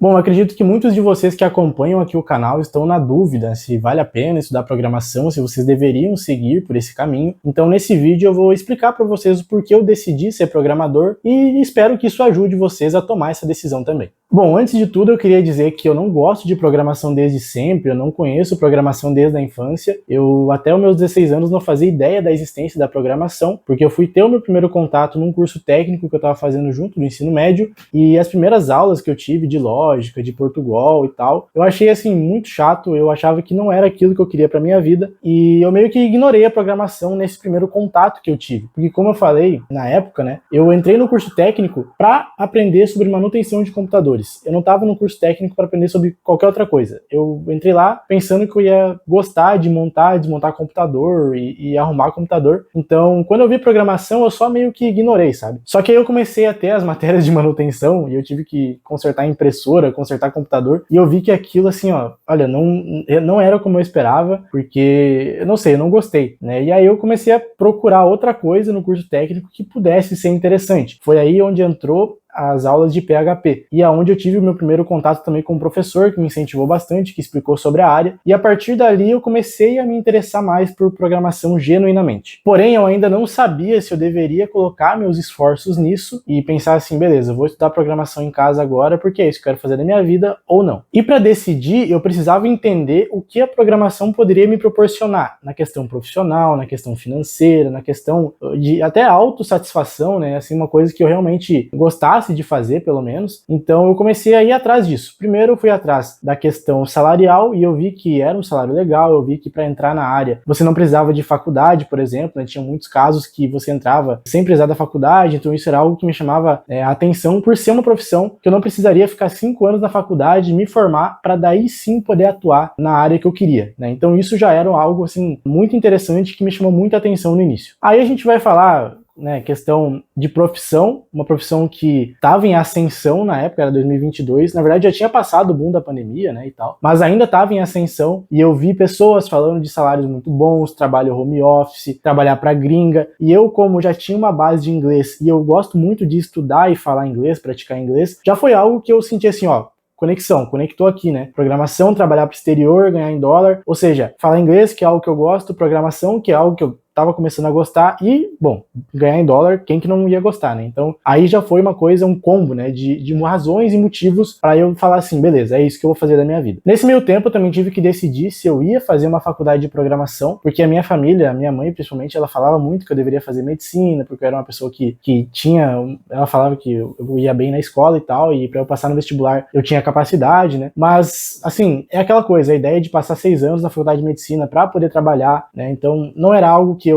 Bom, eu acredito que muitos de vocês que acompanham aqui o canal estão na dúvida se vale a pena estudar programação, se vocês deveriam seguir por esse caminho. Então, nesse vídeo eu vou explicar para vocês o porquê eu decidi ser programador e espero que isso ajude vocês a tomar essa decisão também. Bom, antes de tudo eu queria dizer que eu não gosto de programação desde sempre, eu não conheço programação desde a infância. Eu até os meus 16 anos não fazia ideia da existência da programação, porque eu fui ter o meu primeiro contato num curso técnico que eu estava fazendo junto no ensino médio, e as primeiras aulas que eu tive de lógica, de Portugal e tal, eu achei assim muito chato, eu achava que não era aquilo que eu queria para minha vida, e eu meio que ignorei a programação nesse primeiro contato que eu tive, porque como eu falei na época, né, eu entrei no curso técnico para aprender sobre manutenção de computadores. Eu não estava no curso técnico para aprender sobre qualquer outra coisa. Eu entrei lá pensando que eu ia gostar de montar, desmontar computador e arrumar computador. Então, quando eu vi programação, eu só meio que ignorei, sabe? Só que aí eu comecei a ter as matérias de manutenção e eu tive que consertar impressora, consertar computador, e eu vi que aquilo assim, ó, olha, não era como eu esperava, porque, eu não sei, eu não gostei, né? E aí eu comecei a procurar outra coisa no curso técnico que pudesse ser interessante. Foi aí onde entrou as aulas de PHP, e aonde eu tive o meu primeiro contato também com um professor que me incentivou bastante, que explicou sobre a área, e a partir dali eu comecei a me interessar mais por programação genuinamente. Porém, eu ainda não sabia se eu deveria colocar meus esforços nisso e pensar assim, beleza, eu vou estudar programação em casa agora porque é isso que eu quero fazer na minha vida ou não. E para decidir, eu precisava entender o que a programação poderia me proporcionar na questão profissional, na questão financeira, na questão de até autossatisfação, né, assim, uma coisa que eu realmente gostasse de fazer, pelo menos. Então eu comecei a ir atrás disso. Primeiro eu fui atrás da questão salarial e eu vi que era um salário legal, eu vi que para entrar na área você não precisava de faculdade, por exemplo, né? Tinha muitos casos que você entrava sem precisar da faculdade, então isso era algo que me chamava a atenção por ser uma profissão que eu não precisaria ficar 5 anos na faculdade, me formar, para daí sim poder atuar na área que eu queria, né? Então isso já era algo assim muito interessante que me chamou muita atenção no início. Aí a gente vai falar, né, questão de profissão, uma profissão que estava em ascensão na época, era 2022, na verdade já tinha passado o boom da pandemia, né, e tal, mas ainda estava em ascensão, e eu vi pessoas falando de salários muito bons, trabalho home office, trabalhar para gringa, e eu, como já tinha uma base de inglês, e eu gosto muito de estudar e falar inglês, praticar inglês, já foi algo que eu senti assim, ó, conectou aqui, né? Programação, trabalhar para o exterior, ganhar em dólar, ou seja, falar inglês, que é algo que eu gosto, programação, que é algo que eu tava começando a gostar, e, bom, ganhar em dólar, quem que não ia gostar, né? Então, aí já foi uma coisa, um combo, né, de razões e motivos para eu falar assim, beleza, é isso que eu vou fazer da minha vida. Nesse meio tempo, eu também tive que decidir se eu ia fazer uma faculdade de programação, porque a minha família, a minha mãe, principalmente, ela falava muito que eu deveria fazer medicina, porque eu era uma pessoa que tinha, ela falava que eu ia bem na escola e tal, e para eu passar no vestibular, eu tinha capacidade, né? Mas, assim, é aquela coisa, a ideia de passar 6 anos na faculdade de medicina para poder trabalhar, né? Então, não era algo que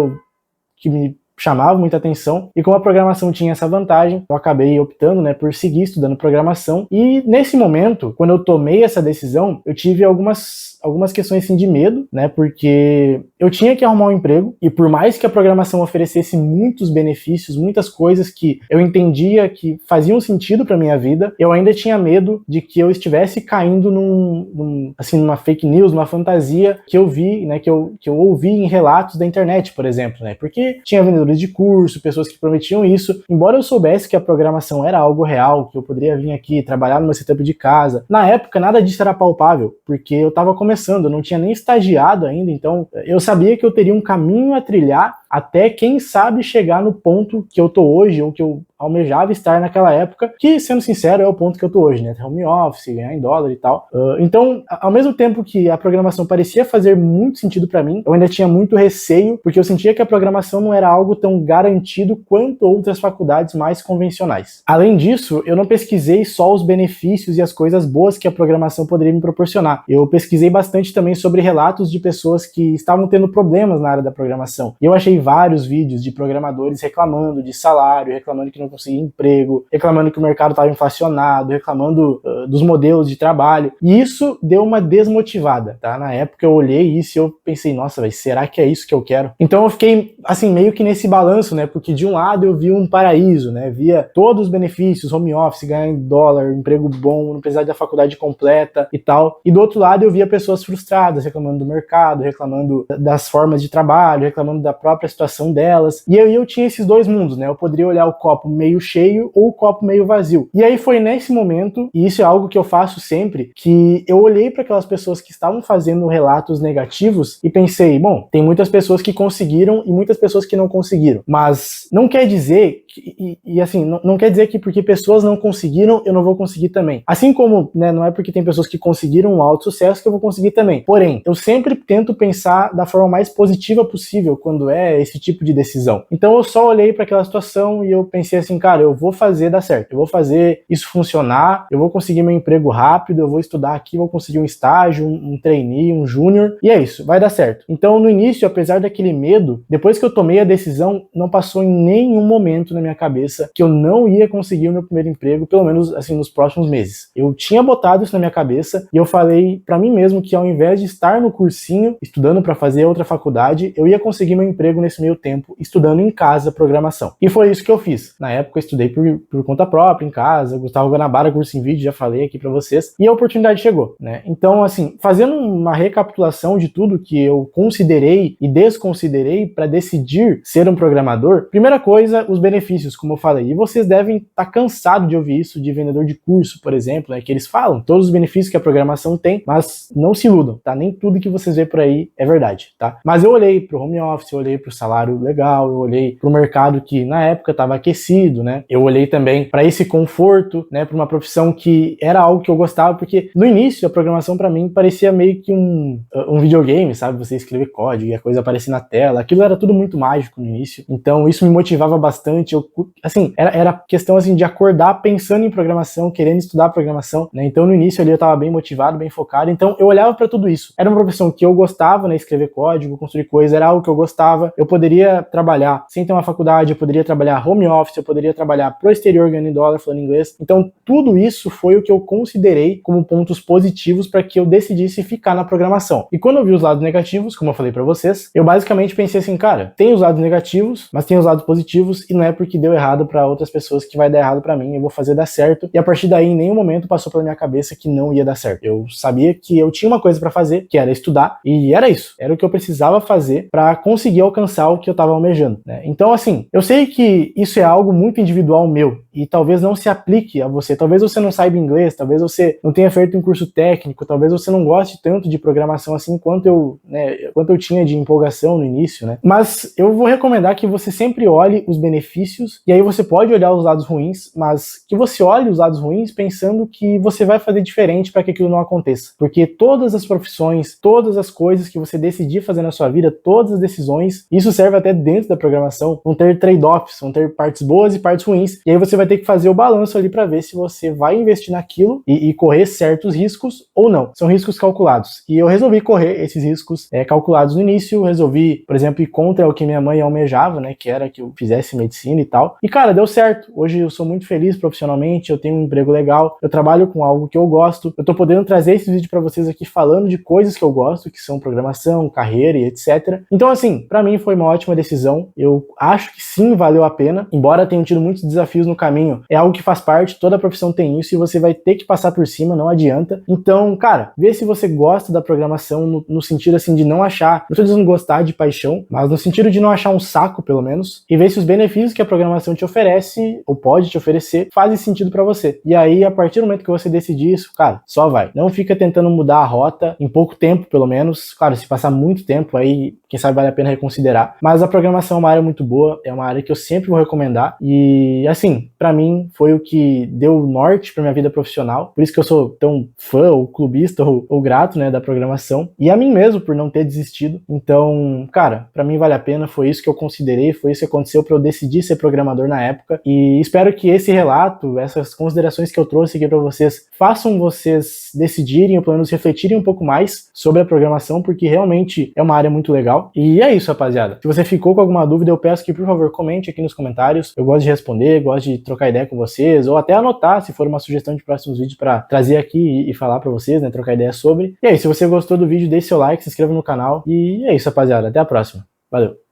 me chamava muita atenção, e como a programação tinha essa vantagem, eu acabei optando, né, por seguir estudando programação. E nesse momento, quando eu tomei essa decisão, eu tive algumas questões assim de medo, né, porque eu tinha que arrumar um emprego, e por mais que a programação oferecesse muitos benefícios, muitas coisas que eu entendia que faziam sentido para minha vida, eu ainda tinha medo de que eu estivesse caindo numa fake news, numa fantasia que eu vi, né, que eu ouvi em relatos da internet, por exemplo, né, porque tinha vendedores de curso, pessoas que prometiam isso, embora eu soubesse que a programação era algo real, que eu poderia vir aqui trabalhar no meu setup de casa. Na época, nada disso era palpável, porque eu estava começando, eu não tinha nem estagiado ainda, então eu sabia que eu teria um caminho a trilhar até, quem sabe, chegar no ponto que eu tô hoje, ou que eu almejava estar naquela época, que, sendo sincero, é o ponto que eu tô hoje, né? Home office, ganhar em dólar e tal. Então, ao mesmo tempo que a programação parecia fazer muito sentido para mim, eu ainda tinha muito receio, porque eu sentia que a programação não era algo tão garantido quanto outras faculdades mais convencionais. Além disso, eu não pesquisei só os benefícios e as coisas boas que a programação poderia me proporcionar. Eu pesquisei bastante também sobre relatos de pessoas que estavam tendo problemas na área da programação. E eu achei vários vídeos de programadores reclamando de salário, reclamando que não conseguia emprego, reclamando que o mercado estava inflacionado, reclamando dos modelos de trabalho. E isso deu uma desmotivada, tá? Na época eu olhei isso e eu pensei, nossa, véio, será que é isso que eu quero? Então eu fiquei, assim, meio que nesse balanço, né? Porque de um lado eu via um paraíso, né? Via todos os benefícios, home office, ganhar em dólar, emprego bom, não precisar da faculdade completa e tal. E do outro lado eu via pessoas frustradas, reclamando do mercado, reclamando das formas de trabalho, reclamando da própria situação delas. E eu tinha esses dois mundos, né? Eu poderia olhar o copo meio cheio ou o copo meio vazio. E aí foi nesse momento, e isso é algo que eu faço sempre, que eu olhei para aquelas pessoas que estavam fazendo relatos negativos e pensei, bom, tem muitas pessoas que conseguiram e muitas pessoas que não conseguiram. Mas não quer dizer que, assim, não quer dizer que porque pessoas não conseguiram, eu não vou conseguir também. Assim como, né, não é porque tem pessoas que conseguiram um alto sucesso que eu vou conseguir também. Porém, eu sempre tento pensar da forma mais positiva possível quando é esse tipo de decisão. Então eu só olhei para aquela situação e eu pensei assim, cara, eu vou fazer dar certo, eu vou fazer isso funcionar, eu vou conseguir meu emprego rápido, eu vou estudar aqui, vou conseguir um estágio, um trainee, um júnior, e é isso, vai dar certo. Então no início, apesar daquele medo, depois que eu tomei a decisão, não passou em nenhum momento na minha cabeça que eu não ia conseguir o meu primeiro emprego, pelo menos assim nos próximos meses. Eu tinha botado isso na minha cabeça e eu falei para mim mesmo que ao invés de estar no cursinho, estudando para fazer outra faculdade, eu ia conseguir meu emprego nesse meio tempo, estudando em casa programação. E foi isso que eu fiz. Na época eu estudei por conta própria, em casa, Gustavo Guanabara, curso em vídeo, já falei aqui para vocês, e a oportunidade chegou, né? Então, assim, fazendo uma recapitulação de tudo que eu considerei e desconsiderei para decidir ser um programador, primeira coisa, os benefícios, como eu falei, e vocês devem estar cansados de ouvir isso de vendedor de curso, por exemplo, né, que eles falam todos os benefícios que a programação tem, mas não se iludam, tá? Nem tudo que vocês vê por aí é verdade, tá? Mas eu olhei pro home office, eu olhei pro salário legal, eu olhei pro mercado que na época estava aquecido, né? Eu olhei também para esse conforto, né, para uma profissão que era algo que eu gostava, porque no início a programação para mim parecia meio que um videogame, sabe? Você escrever código e a coisa aparecer na tela, aquilo era tudo muito mágico no início, então isso me motivava bastante, assim, era questão assim de acordar pensando em programação, querendo estudar programação, né? Então no início ali eu estava bem motivado, bem focado, então eu olhava para tudo isso. Era uma profissão que eu gostava, né? Escrever código, construir coisas, era algo que eu gostava. Eu poderia trabalhar sem ter uma faculdade, eu poderia trabalhar home office, eu poderia trabalhar pro exterior ganhando em dólar, falando inglês. Então tudo isso foi o que eu considerei como pontos positivos para que eu decidisse ficar na programação. E quando eu vi os lados negativos, como eu falei para vocês, eu basicamente pensei assim, cara, tem os lados negativos, mas tem os lados positivos e não é porque deu errado para outras pessoas que vai dar errado para mim, eu vou fazer dar certo. E a partir daí em nenhum momento passou pela minha cabeça que não ia dar certo. Eu sabia que eu tinha uma coisa para fazer, que era estudar, e era isso, era o que eu precisava fazer para conseguir alcançar o que eu estava almejando, né? Então assim, eu sei que isso é algo muito individual meu e talvez não se aplique a você, talvez você não saiba inglês, talvez você não tenha feito um curso técnico, talvez você não goste tanto de programação assim quanto eu tinha de empolgação no início, né? Mas eu vou recomendar que você sempre olhe os benefícios, e aí você pode olhar os lados ruins, mas que você olhe os lados ruins pensando que você vai fazer diferente para que aquilo não aconteça. Porque todas as profissões, todas as coisas que você decidir fazer na sua vida, todas as decisões, isso serve até dentro da programação, vão ter trade-offs, vão ter partes boas e partes ruins, e aí você vai ter que fazer o balanço ali para ver se você vai investir naquilo e correr certos riscos ou não. São riscos calculados. E eu resolvi correr esses riscos calculados no início, resolvi, por exemplo, ir contra o que minha mãe almejava, né, que era que eu fizesse medicina e tal. E cara, deu certo. Hoje eu sou muito feliz profissionalmente, eu tenho um emprego legal, eu trabalho com algo que eu gosto, eu tô podendo trazer esse vídeo para vocês aqui falando de coisas que eu gosto, que são programação, carreira e etc. Então assim, para mim foi uma ótima decisão. Eu acho que sim, valeu a pena, embora tenha tido muitos desafios no caminho. É algo que faz parte, toda profissão tem isso e você vai ter que passar por cima, não adianta. Então, cara, vê se você gosta da programação no sentido assim de não achar, não tô dizendo gostar de paixão, mas no sentido de não achar um saco, pelo menos, e ver se os benefícios que a programação te oferece, ou pode te oferecer, fazem sentido pra você. E aí, a partir do momento que você decidir isso, cara, só vai. Não fica tentando mudar a rota em pouco tempo, pelo menos. Claro, se passar muito tempo, aí, quem sabe vale a pena reconsiderar. Mas a programação é uma área muito boa, é uma área que eu sempre vou recomendar. E, assim, pra mim, foi o que deu norte pra minha vida profissional. Por isso que eu sou tão fã, ou clubista, ou grato, né, da programação. E a mim mesmo, por não ter desistido. Então, cara, pra mim vale a pena, foi isso que eu considerei, foi isso que aconteceu pra eu decidir ser programador na época. E espero que esse relato, essas considerações que eu trouxe aqui pra vocês, façam vocês decidirem, ou pelo menos refletirem um pouco mais sobre a programação, porque realmente é uma área muito legal. E é isso, rapaziada. Se você ficou com alguma dúvida, eu peço que, por favor, comente aqui nos comentários. Eu gosto de responder, gosto de trocar ideia com vocês, ou até anotar, se for uma sugestão de próximos vídeos pra trazer aqui e falar pra vocês, né, trocar ideia sobre. E aí, se você gostou do vídeo, deixe seu like, se inscreva no canal. E é isso, rapaziada. Até a próxima. Valeu!